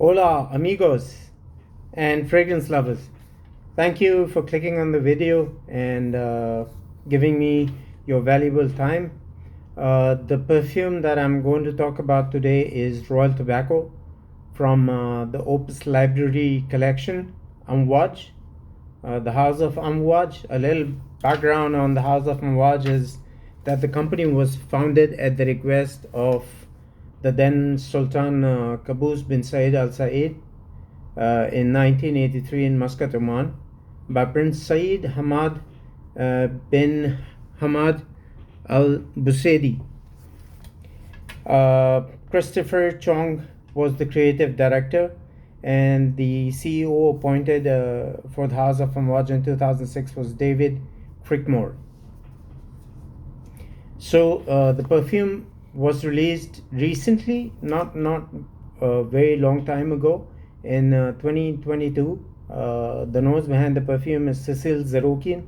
Hola, amigos and fragrance lovers. Thank you for clicking on the video and giving me your valuable time. The perfume that I'm going to talk about today is Royal Tobacco from the Opus Library collection, Amouage. The House of Amouage. A little background on the House of Amouage is that the company was founded at the request of the then Sultan Qaboos bin Said Al Said in 1983 in Muscat, Oman, by Prince Saeed Hamad bin Hamad Al Busaidi. Christopher Chong was the creative director, and the CEO appointed for the House of Amouage in 2006 was David Crickmore. So the perfume was released recently, not a very long time ago, in 2022. The nose behind the perfume is Cecile Zarokian,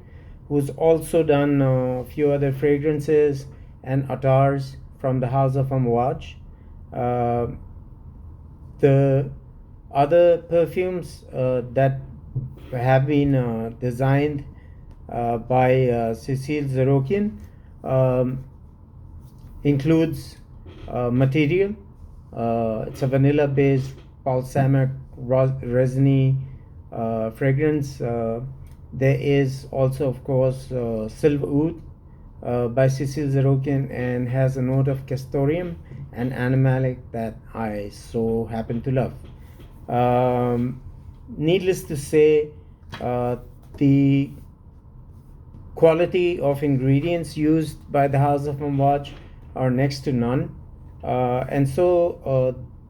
who's also done a few other fragrances and attars from the House of Amouage. The other perfumes that have been designed by Cecile Zarokian includes material. It's a vanilla-based balsamic resiny fragrance. There is also, of course, Silver Oud by Cecile Zarokian, and has a note of castoreum and animalic that I so happen to love. Needless to say, the quality of ingredients used by the House of Amouage are next to none, and so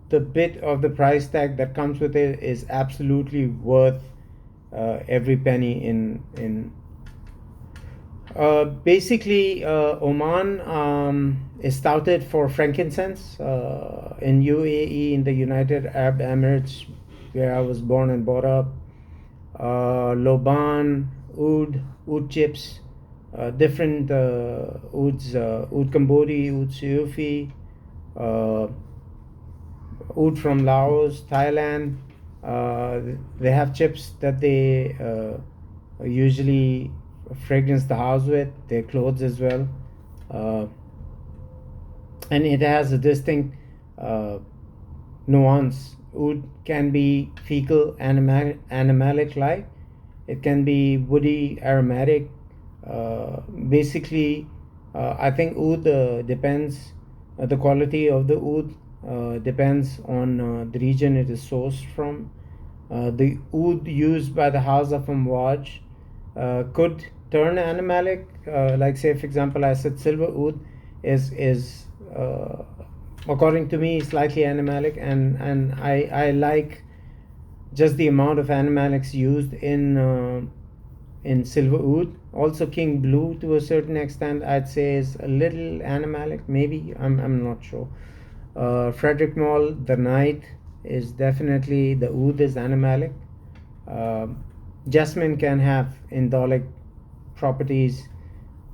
the bit of the price tag that comes with it is absolutely worth every penny in basically, Oman is touted for frankincense. In UAE, in the United Arab Emirates, where I was born and brought up, Loban, oud chips, different ouds, oud Cambodi, oud Suyufi, oud from Laos, Thailand. They have chips that they usually fragrance the house with, their clothes as well, and it has a distinct nuance. Oud can be fecal animalic like, it can be woody aromatic. Basically, I think oud depends, the quality of the oud depends on the region it is sourced from. The oud used by the House of Amouage could turn animalic, like say for example I said silver oud is according to me slightly animalic, and I like just the amount of animalics used in silver oud. Also King Blue to a certain extent I'd say is a little animalic, maybe, I'm not sure. Frederick Mall, the Night, is definitely, the oud is animalic. Jasmine can have indolic properties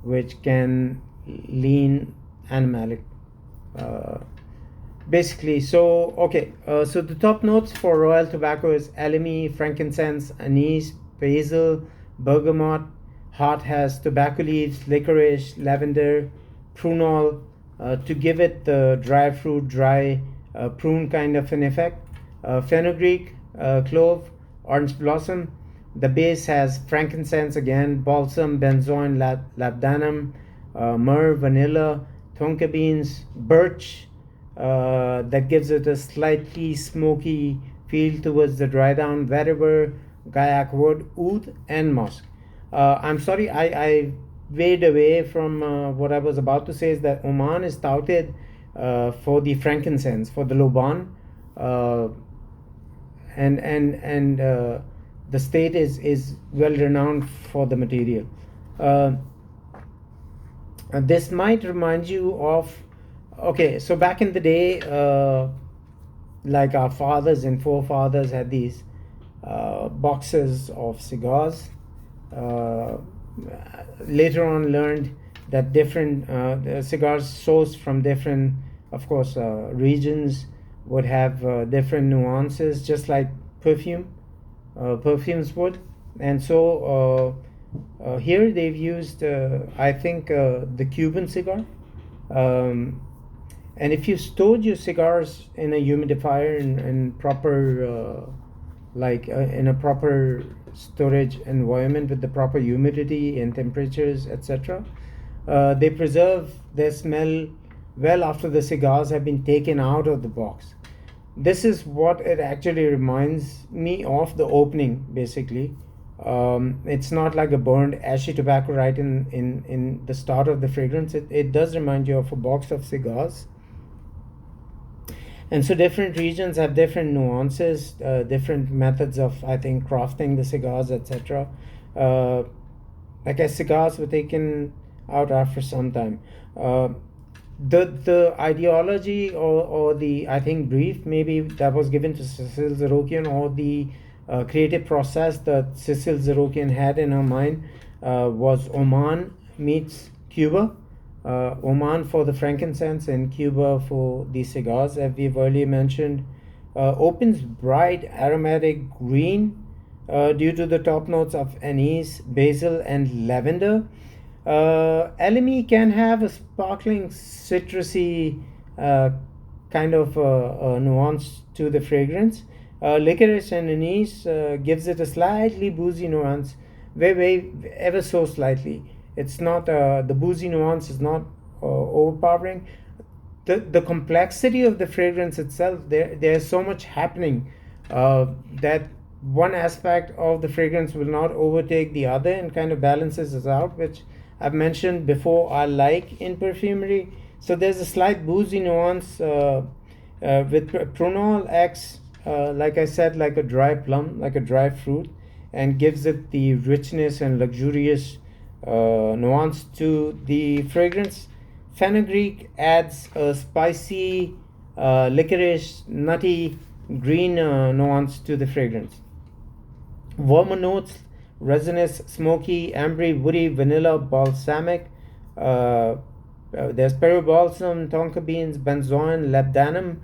which can lean animalic, basically. So okay, so the top notes for Royal Tobacco is elemi, frankincense, anise, basil, bergamot. Heart has tobacco leaves, licorice, lavender, prunol, to give it the dry fruit, dry prune kind of an effect. Fenugreek, clove, orange blossom. The base has frankincense again, balsam, benzoin, labdanum, myrrh, vanilla, tonka beans, birch, that gives it a slightly smoky feel towards the dry down, vetiver, gaiac wood, oud, and musk. I'm sorry, I weighed away from what I was about to say, is that Oman is touted for the frankincense, for the Loban, and the state is well renowned for the material. This might remind you of, okay, so back in the day, like our fathers and forefathers had these boxes of cigars. Later on learned that different cigars sourced from different, of course, regions would have different nuances, just like perfumes would. And so here they've used, I think, the Cuban cigar. Um, and if you stored your cigars in a humidifier in proper, in a proper storage environment with the proper humidity and temperatures, etc., they preserve their smell well after the cigars have been taken out of the box. This is what it actually reminds me of, the opening, basically. It's not like a burned ashy tobacco right in the start of the fragrance. It does remind you of a box of cigars. And so different regions have different nuances, different methods of, I think, crafting the cigars, etc. Like as cigars were taken out after some time. The ideology or the, I think, brief maybe that was given to Cecile Zarokian, or the creative process that Cecile Zarokian had in her mind, was Oman meets Cuba. Oman for the frankincense and Cuba for the cigars, as we've earlier mentioned. Opens bright aromatic green due to the top notes of anise, basil, and lavender. LME can have a sparkling citrusy kind of nuance to the fragrance. Licorice and anise gives it a slightly boozy nuance, very ever so slightly. It's not the boozy nuance is not overpowering. The complexity of the fragrance itself, there's so much happening that one aspect of the fragrance will not overtake the other and kind of balances us out, which I've mentioned before I like in perfumery. So there's a slight boozy nuance with Pronol acts, like I said, like a dry plum, like a dry fruit, and gives it the richness and luxurious nuance to the fragrance. Fenugreek adds a spicy, licorice, nutty, green nuance to the fragrance. Warmer notes: resinous, smoky, ambery, woody, vanilla, balsamic. There's peribalsam, tonka beans, benzoin, labdanum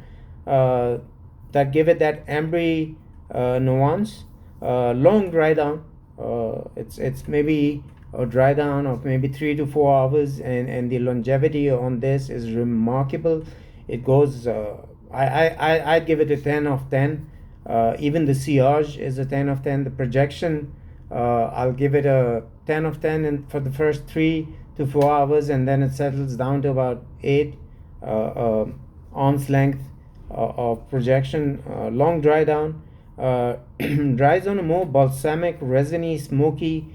that give it that ambery nuance. Long dry down. It's maybe a dry down of maybe 3 to 4 hours, and the longevity on this is remarkable. It goes. I'd give it a 10 of 10. Even the sillage is a 10 of 10. The projection, I'll give it a 10 of 10 for the first 3 to 4 hours, and then it settles down to about 8 arm's length of projection. Long dry down. Dries on a more balsamic, resiny, smoky,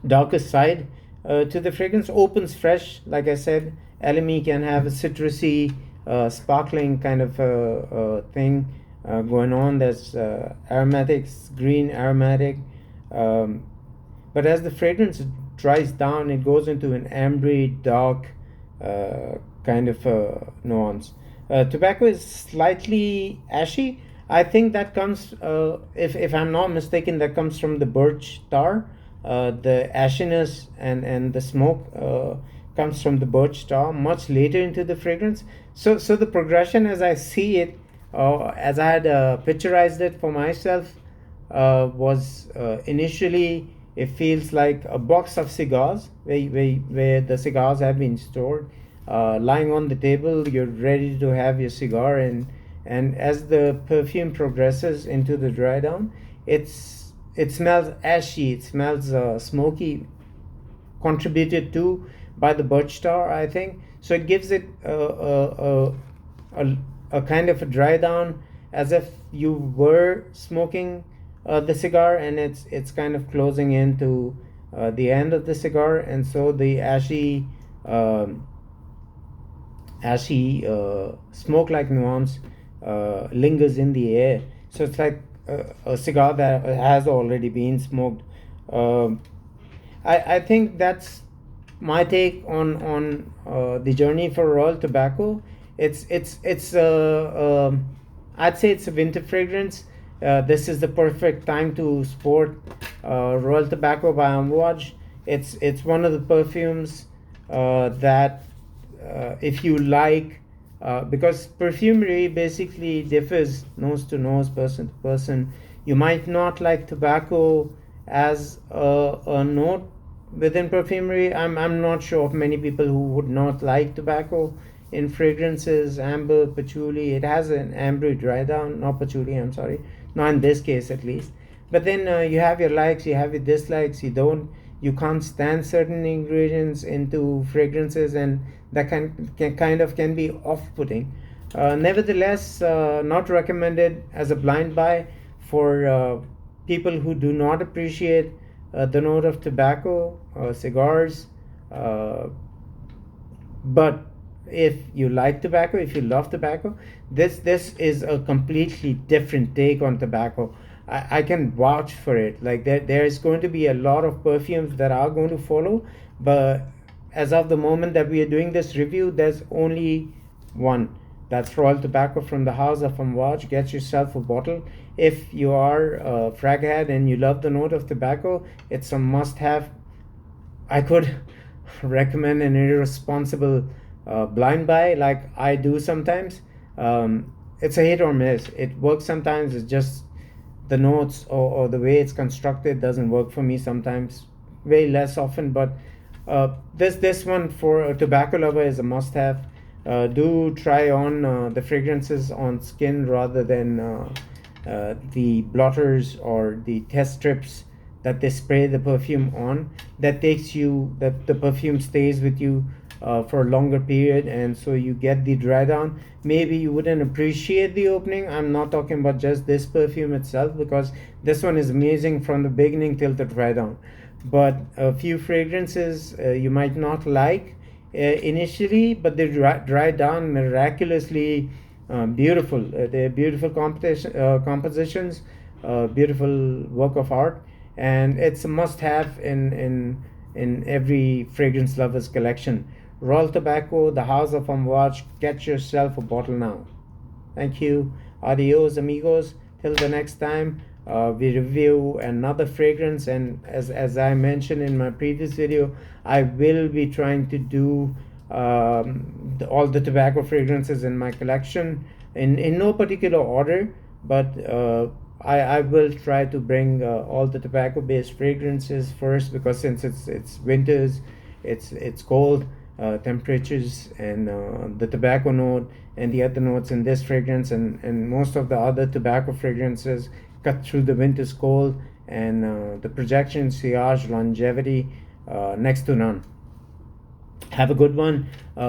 darker side to the fragrance. Opens fresh, like I said. LME can have a citrusy, sparkling kind of thing going on. There's aromatics, green aromatic, but as the fragrance dries down, it goes into an ambery, dark kind of nuance. Tobacco is slightly ashy. I think that comes, if I'm not mistaken, that comes from the birch tar. The ashiness and the smoke comes from the birch tar much later into the fragrance. So the progression, as I see it, as I had picturized it for myself, was initially it feels like a box of cigars where the cigars have been stored, lying on the table. You're ready to have your cigar, and as the perfume progresses into the dry down, it smells ashy, it smells smoky, contributed to by the birch tar, I think. So it gives it a kind of a dry down, as if you were smoking the cigar, and it's kind of closing into the end of the cigar, and so the ashy smoke-like nuance lingers in the air. So it's like a cigar that has already been smoked. I think that's my take on the journey for Royal Tobacco. It's I'd say it's a winter fragrance. This is the perfect time to sport Royal Tobacco by Amouage. It's one of the perfumes that if you like because perfumery basically differs nose to nose, person to person. You might not like tobacco as a note within perfumery. I'm not sure of many people who would not like tobacco in fragrances, amber, patchouli. It has an ambery dry down, not patchouli, I'm sorry. Not in this case at least. But then you have your likes, you have your dislikes, you can't stand certain ingredients into fragrances, and that can be off-putting. Nevertheless, not recommended as a blind buy for people who do not appreciate the note of tobacco, cigars. But if you like tobacco, if you love tobacco, this is a completely different take on tobacco. I can vouch for it. Like there's going to be a lot of perfumes that are going to follow, but as of the moment that we are doing this review, there's only one. That's Royal Tobacco from the house of Amouage. Get yourself a bottle. If you are a frag head and you love the note of tobacco, it's a must-have. I could recommend an irresponsible blind buy like I do sometimes. It's a hit or miss. It works sometimes. It's just the notes or the way it's constructed doesn't work for me sometimes. Way less often, but this one for a tobacco lover is a must-have. Do try on the fragrances on skin rather than the blotters or the test strips that they spray the perfume on. That the perfume stays with you for a longer period, and so you get the dry down. Maybe you wouldn't appreciate the opening. I'm not talking about just this perfume itself, because this one is amazing from the beginning till the dry down. But a few fragrances you might not like initially, but they dry down miraculously beautiful. They're beautiful compositions, beautiful work of art, and it's a must-have in every fragrance lover's collection. Royal Tobacco, the house of Amouage. Get yourself a bottle now. Thank you. Adios, amigos. Till the next time, we review another fragrance. And as I mentioned in my previous video, I will be trying to do all the tobacco fragrances in my collection in no particular order, but I will try to bring all the tobacco based fragrances first, because since it's winters, it's cold temperatures, and the tobacco note and the other notes in this fragrance and most of the other tobacco fragrances cut through the winter's cold, and the projection, sillage, longevity, next to none. Have a good one.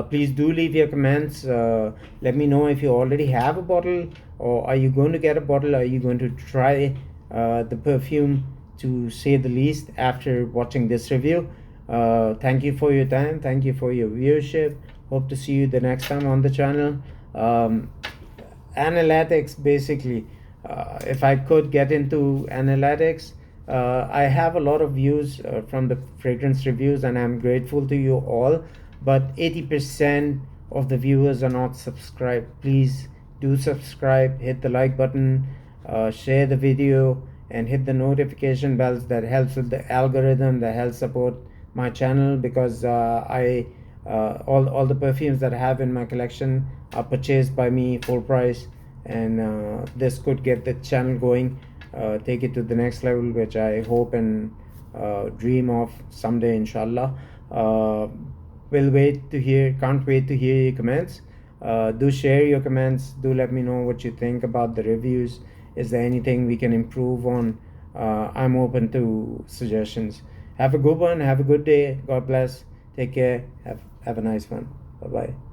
Please do leave your comments. Let me know if you already have a bottle, or are you going to get a bottle. Are you going to try the perfume, to say the least, after watching this review. Thank you for your time. Thank you for your viewership. Hope to see you the next time on the channel. Analytics, basically, if I could get into analytics, I have a lot of views from the fragrance reviews, and I'm grateful to you all, but 80% of the viewers are not subscribed. Please do subscribe, hit the like button, share the video, and hit the notification bells. That helps with the algorithm, that helps support my channel, because all the perfumes that I have in my collection are purchased by me full price, and this could get the channel going, take it to the next level, which I hope and dream of someday, inshallah. Can't wait to hear your comments. Do share your comments. Do let me know what you think about the reviews. Is there anything we can improve on? I'm open to suggestions. Have a good one. Have a good day. God bless. Take care. Have a nice one. Bye bye.